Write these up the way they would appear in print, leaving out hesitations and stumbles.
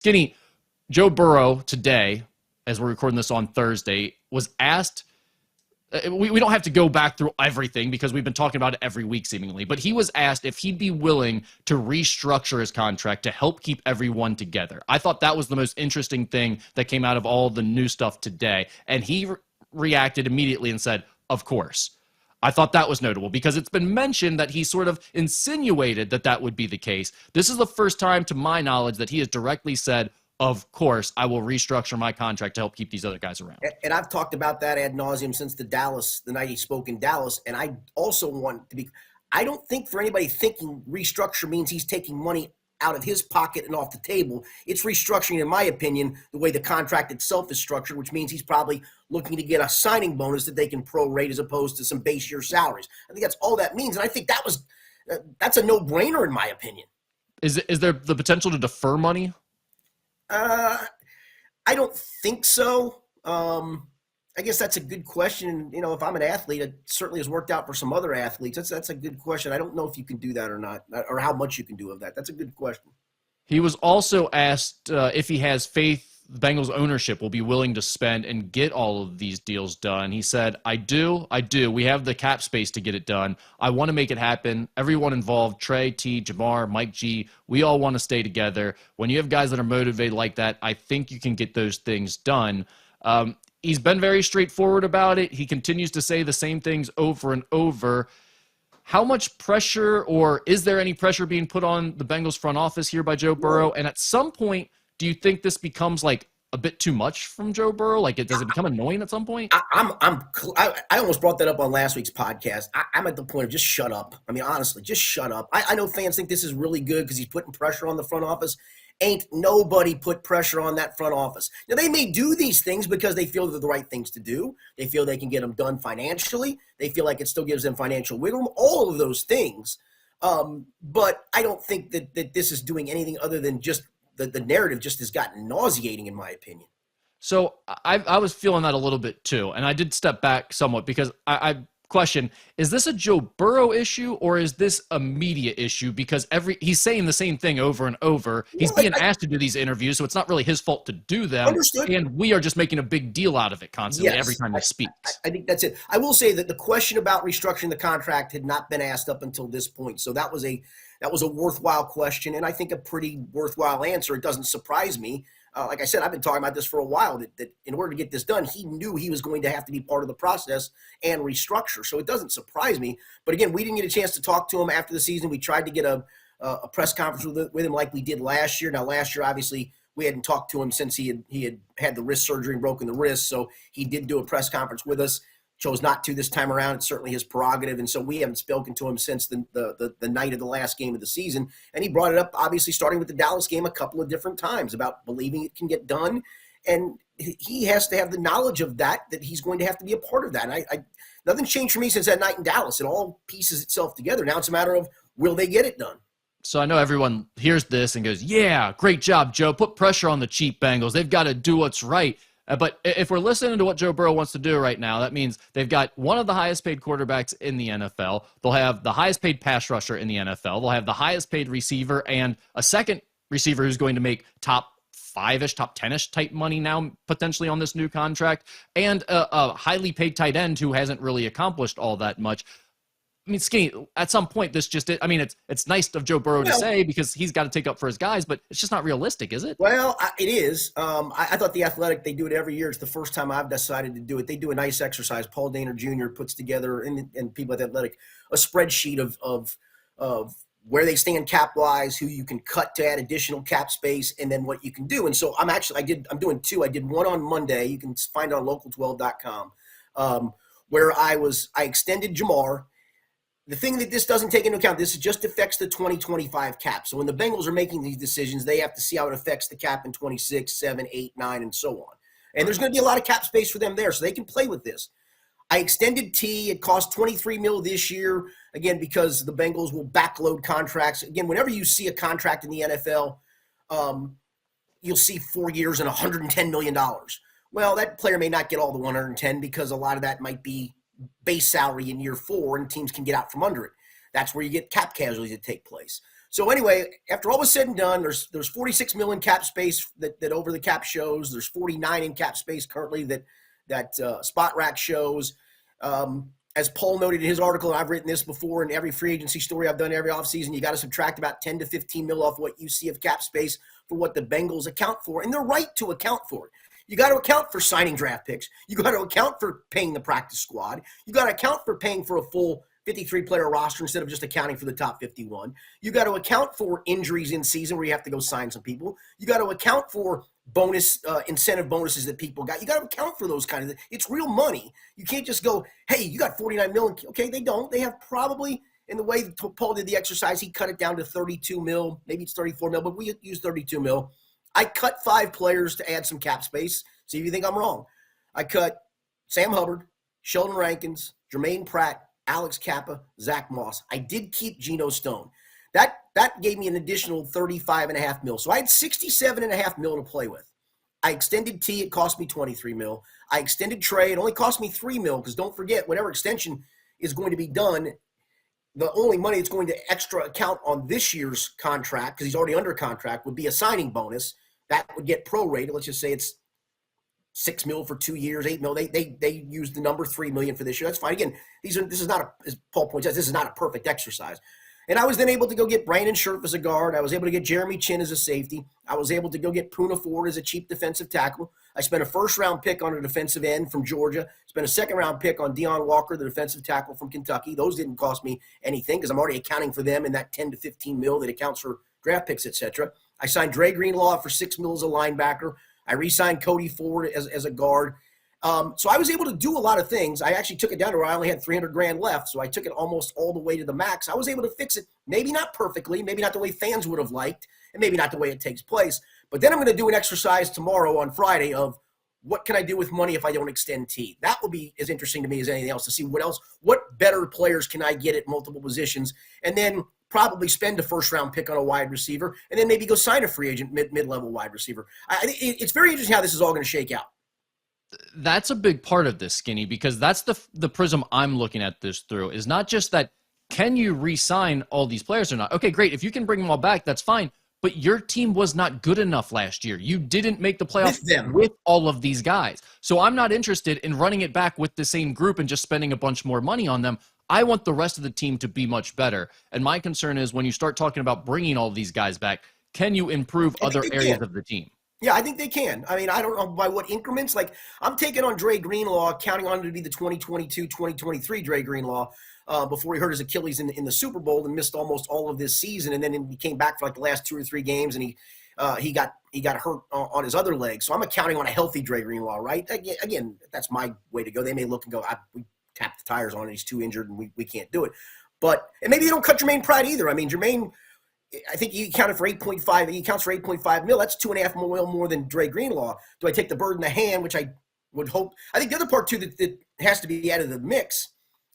Skinny, Joe Burrow today, as we're recording this on Thursday, was asked. We don't have to go back through everything because we've been talking about it every week seemingly, but he was asked if he'd be willing to restructure his contract to help keep everyone together. I thought that was the most interesting thing that came out of all the new stuff today. And he reacted immediately and said, of course. I thought that was notable because it's been mentioned that he sort of insinuated that that would be the case. This is the first time, to my knowledge, that he has directly said, of course, I will restructure my contract to help keep these other guys around. And I've talked about that ad nauseum since the night he spoke in Dallas. And I also want to be, I don't think for anybody thinking restructure means he's taking money out of his pocket and off the table. It's restructuring, in my opinion, the way the contract itself is structured, which means he's probably looking to get a signing bonus that they can prorate as opposed to some base year salaries. I think that's all that means. And I think that's a no-brainer in my opinion. Is there the potential to defer money? I don't think so. I guess that's a good question. You know, if I'm an athlete, it certainly has worked out for some other athletes. That's a good question. I don't know if you can do that or not, or how much you can do of that. That's a good question. He was also asked if he has faith the Bengals ownership will be willing to spend and get all of these deals done. He said, I do. We have the cap space to get it done. I want to make it happen. Everyone involved, Trey, T, Jamar, Mike G, we all want to stay together. When you have guys that are motivated like that, I think you can get those things done. He's been very straightforward about it. He continues to say the same things over and over. How much pressure, or is there any pressure being put on the Bengals front office here by Joe Burrow? And at some point, do you think this becomes like a bit too much from Joe Burrow? Like, does it become annoying at some point? I almost brought that up on last week's podcast. I'm at the point of just shut up. I mean, honestly, just shut up. I know fans think this is really good because he's putting pressure on the front office. Ain't nobody put pressure on that front office. Now, they may do these things because they feel they're the right things to do. They feel they can get them done financially. They feel like it still gives them financial wiggle room, all of those things. But I don't think that this is doing anything other than just the narrative just has gotten nauseating, in my opinion. So I was feeling that a little bit too, and I did step back somewhat because I question, is this a Joe Burrow issue or is this a media issue? Because he's saying the same thing over and over. He's being asked to do these interviews, so it's not really his fault to do them. Understood. And we are just making a big deal out of it constantly every time he speaks. I think that's it. I will say that the question about restructuring the contract had not been asked up until this point. So that was a worthwhile question, and I think a pretty worthwhile answer. It doesn't surprise me. Like I said, I've been talking about this for a while, that in order to get this done, he knew he was going to have to be part of the process and restructure. So it doesn't surprise me. But again, we didn't get a chance to talk to him after the season. We tried to get a press conference with him like we did last year. Now, last year, obviously, we hadn't talked to him since he had the wrist surgery and broken the wrist. So he did do a press conference with us. Chose not to this time around. It's certainly his prerogative. And so we haven't spoken to him since the night of the last game of the season. And he brought it up, obviously, starting with the Dallas game a couple of different times about believing it can get done. And he has to have the knowledge of that he's going to have to be a part of that. And nothing's changed for me since that night in Dallas. It all pieces itself together. Now it's a matter of, will they get it done? So I know everyone hears this and goes, yeah, great job, Joe. Put pressure on the cheap Bengals. They've got to do what's right. But if we're listening to what Joe Burrow wants to do right now, that means they've got one of the highest paid quarterbacks in the NFL. They'll have the highest paid pass rusher in the NFL. They'll have the highest paid receiver and a second receiver who's going to make top 5-ish, top 10-ish type money now potentially on this new contract, and a highly paid tight end who hasn't really accomplished all that much. I mean, Skinny, at some point, this just – I mean, it's nice of Joe Burrow to say because he's got to take up for his guys, but it's just not realistic, is it? Well, it is. I thought The Athletic, they do it every year. It's the first time I've decided to do it. They do a nice exercise. Paul Dehner Jr. puts together, and people at The Athletic, a spreadsheet of where they stand cap-wise, who you can cut to add additional cap space, and then what you can do. And so I'm doing two. I did one on Monday. You can find it on local12.com, where I extended Jamar. The thing that this doesn't take into account, this just affects the 2025 cap. So when the Bengals are making these decisions, they have to see how it affects the cap in 26, 7, 8, 9, and so on. And there's going to be a lot of cap space for them there, so they can play with this. I extended T. It cost $23 million this year, again, because the Bengals will backload contracts. Again, whenever you see a contract in the NFL, you'll see 4 years and $110 million. Well, that player may not get all the 110 because a lot of that might be base salary in year 4, and teams can get out from under it. That's where you get cap casualties that take place. So anyway, after all was said and done, there's 46 million cap space that over the cap shows. There's 49 in cap space currently that Spot Rack shows. As Paul noted in his article, and I've written this before in every free agency story I've done every offseason, you got to subtract about 10 to 15 mil off what you see of cap space for what the Bengals account for, and they're right to account for it. You got to account for signing draft picks. You got to account for paying the practice squad. You got to account for paying for a full 53-player roster instead of just accounting for the top 51. You got to account for injuries in season where you have to go sign some people. You got to account for incentive bonuses that people got. You got to account for those kind of things. It's real money. You can't just go, hey, you got 49 million. Okay, they don't. They have probably, in the way Paul did the exercise, he cut it down to 32 mil. Maybe it's 34 mil, but we use 32 mil. I cut 5 players to add some cap space. See if you think I'm wrong. I cut Sam Hubbard, Sheldon Rankins, Jermaine Pratt, Alex Kappa, Zach Moss. I did keep Geno Stone. That gave me an additional 35.5 mil. So I had 67.5 mil to play with. I extended T. It cost me 23 mil. I extended Trey. It only cost me 3 mil because don't forget, whatever extension is going to be done, the only money it's going to extra account on this year's contract, because he's already under contract, would be a signing bonus. That would get prorated. Let's just say it's 6 mil for 2 years, 8 mil. They used the number 3 million for this year. That's fine. Again, this is not as Paul points out, this is not a perfect exercise. And I was then able to go get Brandon Scherf as a guard. I was able to get Jeremy Chin as a safety. I was able to go get Puna Ford as a cheap defensive tackle. I spent a first-round pick on a defensive end from Georgia. Spent a second-round pick on Deion Walker, the defensive tackle from Kentucky. Those didn't cost me anything because I'm already accounting for them in that 10 to 15 mil that accounts for draft picks, etc. I signed Dre Greenlaw for 6 mil as a linebacker. I re-signed Cody Ford as a guard. So I was able to do a lot of things. I actually took it down to where I only had $300,000 left, so I took it almost all the way to the max. I was able to fix it, maybe not perfectly, maybe not the way fans would have liked, and maybe not the way it takes place. But then I'm going to do an exercise tomorrow on Friday of what can I do with money if I don't extend T. That will be as interesting to me as anything else to see what better players can I get at multiple positions, and then probably spend a first-round pick on a wide receiver, and then maybe go sign a free agent mid-level wide receiver. It's very interesting how this is all going to shake out. That's a big part of this, Skinny, because that's the prism I'm looking at this through, is not just that, can you re-sign all these players or not? Okay, great. If you can bring them all back, that's fine. But your team was not good enough last year. You didn't make the playoffs with all of these guys. So I'm not interested in running it back with the same group and just spending a bunch more money on them. I want the rest of the team to be much better. And my concern is when you start talking about bringing all of these guys back, can you improve other areas of the team? Yeah, I think they can. I mean, I don't know by what increments. Like, I'm taking on Dre Greenlaw, counting on him to be the 2022-2023 Dre Greenlaw before he hurt his Achilles in the Super Bowl and missed almost all of this season. And then he came back for like the last 2 or 3 games, and he got hurt on his other leg. So I'm counting on a healthy Dre Greenlaw, right? Again, that's my way to go. They may look and go, we tapped the tires on it. He's too injured, and we can't do it. And maybe they don't cut Jermaine Pratt either. I mean, Jermaine – I think he accounted for 8.5. He accounts for 8.5 mil. That's 2.5 mil more than Dre Greenlaw. Do I take the bird in the hand, which I would hope? I think the other part, too, that has to be added to the mix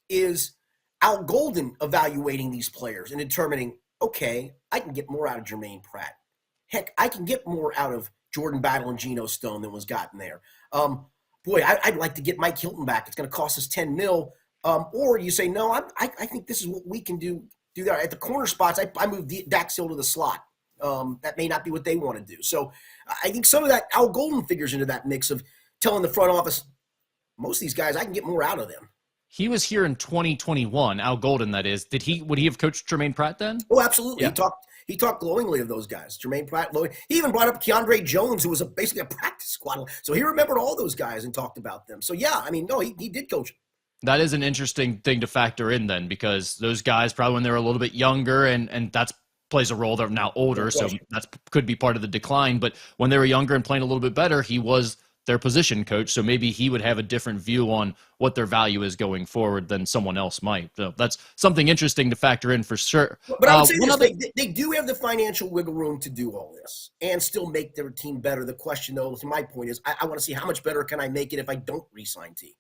is Al Golden evaluating these players and determining, okay, I can get more out of Jermaine Pratt. Heck, I can get more out of Jordan Battle and Geno Stone than was gotten there. I'd like to get Mike Hilton back. It's going to cost us 10 mil. Or you say, no, I think this is what we can do that. At the corner spots, I moved Dax Hill to the slot. That may not be what they want to do. So I think some of that, Al Golden figures into that mix of telling the front office, most of these guys, I can get more out of them. He was here in 2021, Al Golden, that is. Would he have coached Jermaine Pratt then? Oh, absolutely. Yeah. He talked glowingly of those guys. Jermaine Pratt, he even brought up Keandre Jones, who was basically a practice squad. So he remembered all those guys and talked about them. So, yeah, I mean, no, he did coach them. That is an interesting thing to factor in then, because those guys probably when they were a little bit younger, and that's plays a role. They're now older, so that could be part of the decline. But when they were younger and playing a little bit better, he was their position coach, so maybe he would have a different view on what their value is going forward than someone else might. So that's something interesting to factor in for sure. But I would say this, they do have the financial wiggle room to do all this and still make their team better. The question, though, to my point is, I want to see how much better can I make it if I don't re-sign T.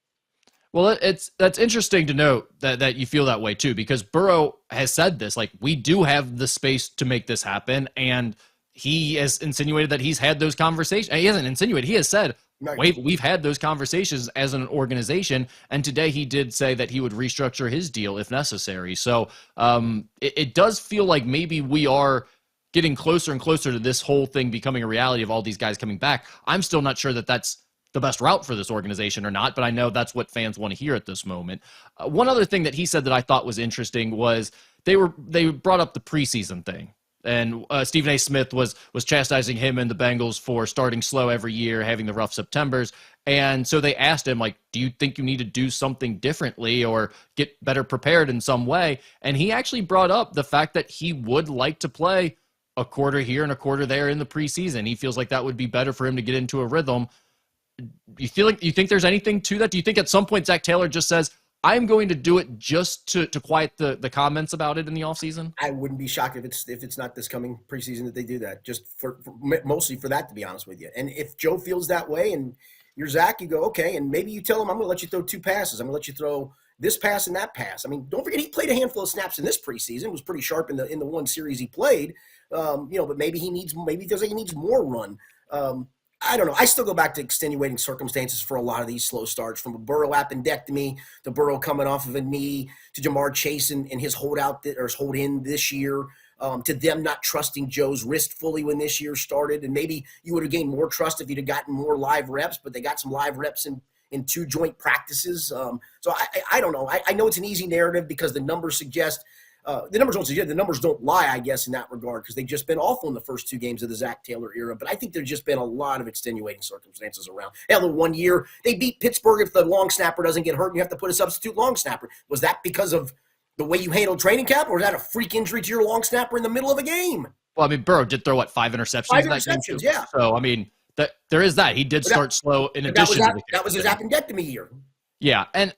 Well, that's interesting to note that you feel that way too, because Burrow has said this, like, we do have the space to make this happen, and he has insinuated that he's had those conversations. He hasn't insinuated, he has said, Right. we've had those conversations as an organization, and today he did say that he would restructure his deal if necessary. So it does feel like maybe we are getting closer and closer to this whole thing becoming a reality of all these guys coming back. I'm still not sure that that's the best route for this organization or not, but I know that's what fans want to hear at this moment. One other thing that he said that I thought was interesting was they brought up the preseason thing. And Stephen A. Smith was chastising him and the Bengals for starting slow every year, having the rough Septembers. And so they asked him, like, do you think you need to do something differently or get better prepared in some way? And he actually brought up the fact that he would like to play a quarter here and a quarter there in the preseason. He feels like that would be better for him to get into a rhythm. You think there's anything to that? Do you think at some point Zach Taylor just says, I'm going to do it just to quiet the comments about it in the offseason? I wouldn't be shocked if it's not this coming preseason that they do that, just for mostly for that, to be honest with you. And if Joe feels that way and you're Zach, you go, okay, and maybe you tell him, I'm going to let you throw 2 passes. I'm going to let you throw this pass and that pass. I mean, don't forget he played a handful of snaps in this preseason. Was pretty sharp in the one series he played. But maybe he feels like he needs more run. I don't know. I still go back to extenuating circumstances for a lot of these slow starts, from a Burrow appendectomy to Burrow coming off of a knee to Jamar Chase and his hold in this year, to them not trusting Joe's wrist fully when this year started. And maybe you would have gained more trust if you'd have gotten more live reps, but they got some live reps in 2 joint practices. So I don't know. I know it's an easy narrative because the numbers suggest the numbers don't lie, I guess, in that regard, because they've just been awful in the first 2 games of the Zach Taylor era. But I think there's just been a lot of extenuating circumstances around. Hell, the one year they beat Pittsburgh, if the long snapper doesn't get hurt, you have to put a substitute long snapper. Was that because of the way you handled training camp, or was that a freak injury to your long snapper in the middle of a game? Well, I mean, Burrow did throw, 5 interceptions? 5 interceptions, yeah. So, I mean, there is that. He did start slow in addition to that was his appendectomy year. Yeah, and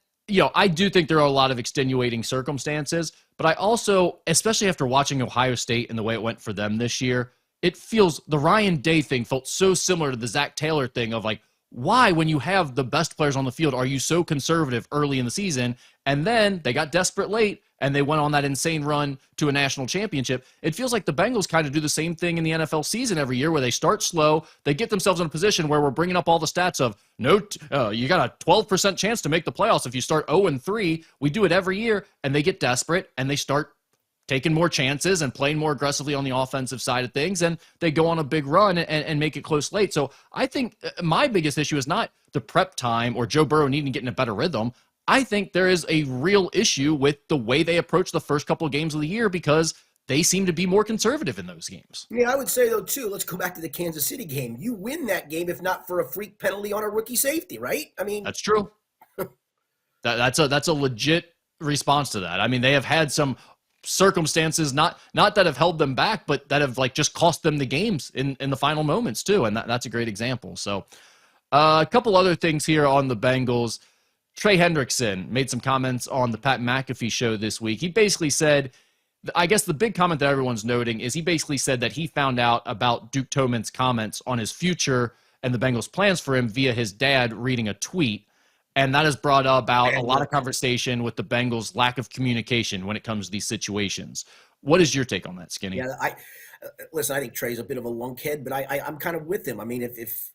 I do think there are a lot of extenuating circumstances, but I also, especially after watching Ohio State and the way it went for them this year, it feels the Ryan Day thing felt so similar to the Zach Taylor thing of why, when you have the best players on the field, are you so conservative early in the season? And then they got desperate late and they went on that insane run to a national championship. It feels like the Bengals kind of do the same thing in the NFL season every year, where they start slow, they get themselves in a position where we're bringing up all the stats of, you got a 12% chance to make the playoffs if you start 0-3. We do it every year, and they get desperate, and they start taking more chances and playing more aggressively on the offensive side of things, and they go on a big run and make it close late. So I think my biggest issue is not the prep time or Joe Burrow needing to get in a better rhythm. I think there is a real issue with the way they approach the first couple of games of the year, because they seem to be more conservative in those games. Yeah, I would say, though, too, let's go back to the Kansas City game. You win that game if not for a freak penalty on a rookie safety, right? I mean, that's true. That's a legit response to that. I mean, they have had some circumstances, not that have held them back, but that have just cost them the games in the final moments too. And that's a great example. So a couple other things here on the Bengals. Trey Hendrickson made some comments on the Pat McAfee show this week. He basically said, I guess the big comment that everyone's noting is he basically said that he found out about Duke Toman's comments on his future and the Bengals' plans for him via his dad reading a tweet. And that has brought about a lot of conversation with the Bengals' lack of communication when it comes to these situations. What is your take on that, Skinny? Yeah, listen, I think Trey's a bit of a lunkhead, but I'm kind of with him. I mean, if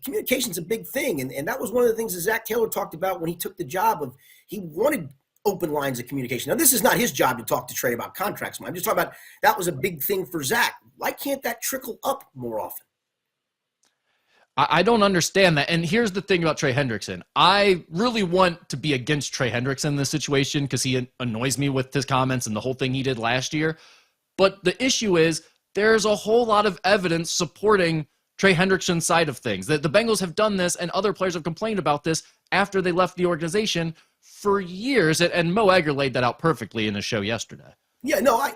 communication's a big thing, and that was one of the things that Zach Taylor talked about when he took the job of, he wanted open lines of communication. Now, this is not his job to talk to Trey about contracts. I'm just talking about that was a big thing for Zach. Why can't that trickle up more often? I don't understand that. And here's the thing about Trey Hendrickson. I really want to be against Trey Hendrickson in this situation because he annoys me with his comments and the whole thing he did last year. But the issue is there's a whole lot of evidence supporting Trey Hendrickson's side of things. The Bengals have done this, and other players have complained about this after they left the organization for years. And Mo Egger laid that out perfectly in his show yesterday. Yeah, no, I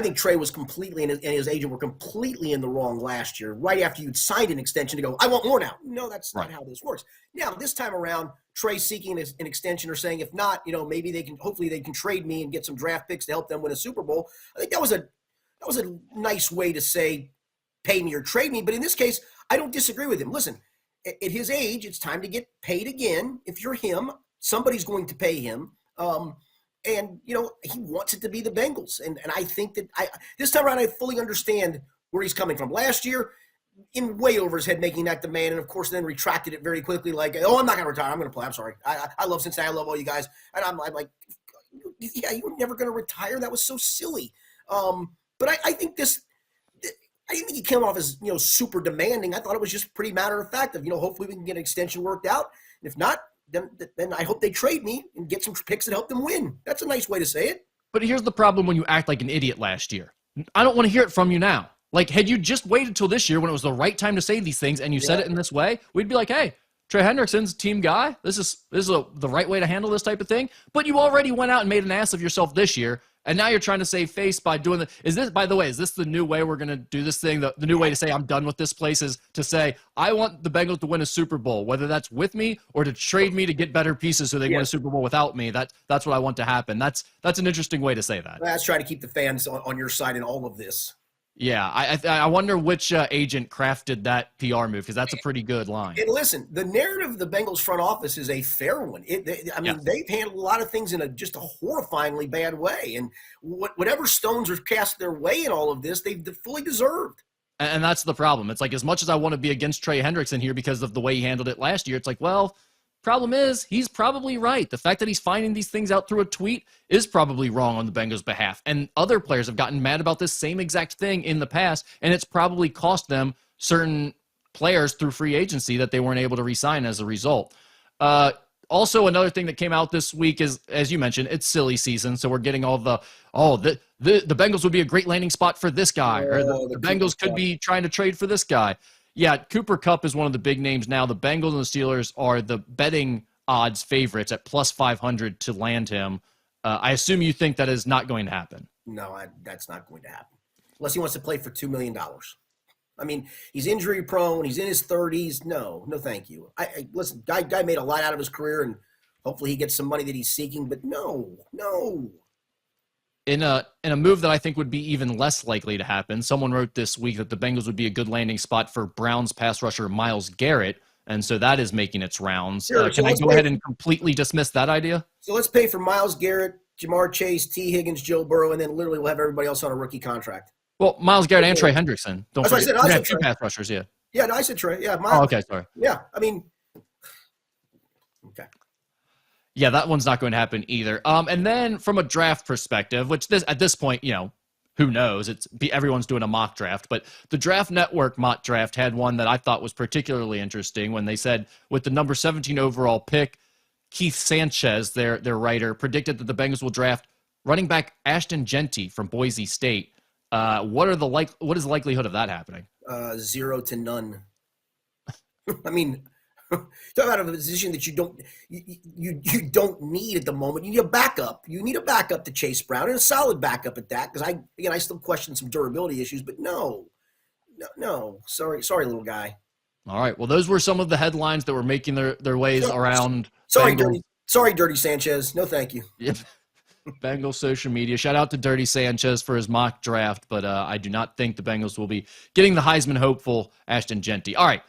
think Trey was completely, and his agent were completely in the wrong last year, right after you'd signed an extension to go, I want more now. No, that's not how this works. Now, this time around, Trey seeking an extension or saying, if not, maybe hopefully they can trade me and get some draft picks to help them win a Super Bowl. I think that was a nice way to say, pay me or trade me. But in this case, I don't disagree with him. Listen, at his age, it's time to get paid again. If you're him, somebody's going to pay him. And, he wants it to be the Bengals. And I think that this time around, I fully understand where he's coming from. Last year, in way over his head making that demand, and of course then retracted it very quickly, like, "Oh, I'm not going to retire. I'm going to play. I'm sorry. I love Cincinnati. I love all you guys." And I'm like, "Yeah, you were never going to retire. That was so silly." But I think this. I didn't think he came off as super demanding. I thought it was just pretty matter of fact of hopefully we can get an extension worked out. And if not, then I hope they trade me and get some picks that help them win. That's a nice way to say it. But here's the problem when you act like an idiot last year. I don't want to hear it from you now. Like, had you just waited till this year when it was the right time to say these things and you said it in this way, we'd be like, hey, Trey Hendrickson's team guy. This is the right way to handle this type of thing. But you already went out and made an ass of yourself this year, and now you're trying to save face by doing the. Is this, by the way, is this the new way we're going to do this thing? The new way to say I'm done with this place is to say I want the Bengals to win a Super Bowl, whether that's with me or to trade me to get better pieces so they win a Super Bowl without me. That's what I want to happen. That's an interesting way to say that. Let's try to keep the fans on your side in all of this. Yeah, I wonder which agent crafted that PR move, because that's a pretty good line. And listen, the narrative of the Bengals front office is a fair one. They've handled a lot of things in just a horrifyingly bad way. And whatever stones are cast their way in all of this, they've fully deserved. And that's the problem. It's like, as much as I want to be against Trey Hendrickson here because of the way he handled it last year, it's like, well, problem is, he's probably right. The fact that he's finding these things out through a tweet is probably wrong on the Bengals' behalf. And other players have gotten mad about this same exact thing in the past, and it's probably cost them players through free agency that they weren't able to re-sign as a result. Also, another thing that came out this week is, as you mentioned, it's silly season, so we're getting all the Bengals would be a great landing spot for this guy, or the Bengals could be trying to trade for this guy. Yeah, Cooper Kupp is one of the big names now. The Bengals and the Steelers are the betting odds favorites at plus 500 to land him. I assume you think that is not going to happen. No, that's not going to happen. Unless he wants to play for $2 million. I mean, he's injury prone. He's in his 30s. No, thank you. Listen, guy made a lot out of his career, and hopefully he gets some money that he's seeking. But no. In a move that I think would be even less likely to happen, someone wrote this week that the Bengals would be a good landing spot for Browns pass rusher Myles Garrett, and so that is making its rounds. Sure, can I go ahead and completely dismiss that idea? So let's pay for Myles Garrett, Jamar Chase, T. Higgins, Joe Burrow, and then literally we'll have everybody else on a rookie contract. Well, Myles Garrett and Trey Hendrickson. Don't forget. I said two pass rushers, yeah. Yeah, no, I said Trey. Yeah, Myles. Oh, okay, sorry. Yeah, I mean, okay. Yeah, that one's not going to happen either. And then from a draft perspective, which at this point, who knows? Everyone's doing a mock draft, but the Draft Network mock draft had one that I thought was particularly interesting when they said with the number 17 overall pick, Keith Sanchez, their writer, predicted that the Bengals will draft running back Ashton Genty from Boise State. What is the likelihood of that happening? 0 to none. I mean, talk about a position that you don't need at the moment. You need a backup. You need a backup to Chase Brown, and a solid backup at that. Because I still question some durability issues, but no. Sorry, little guy. All right. Well, those were some of the headlines that were making their ways around. Sorry, Dirty Sanchez. No, thank you. Yep. Bengals social media. Shout out to Dirty Sanchez for his mock draft, but I do not think the Bengals will be getting the Heisman hopeful Ashton Genty. All right,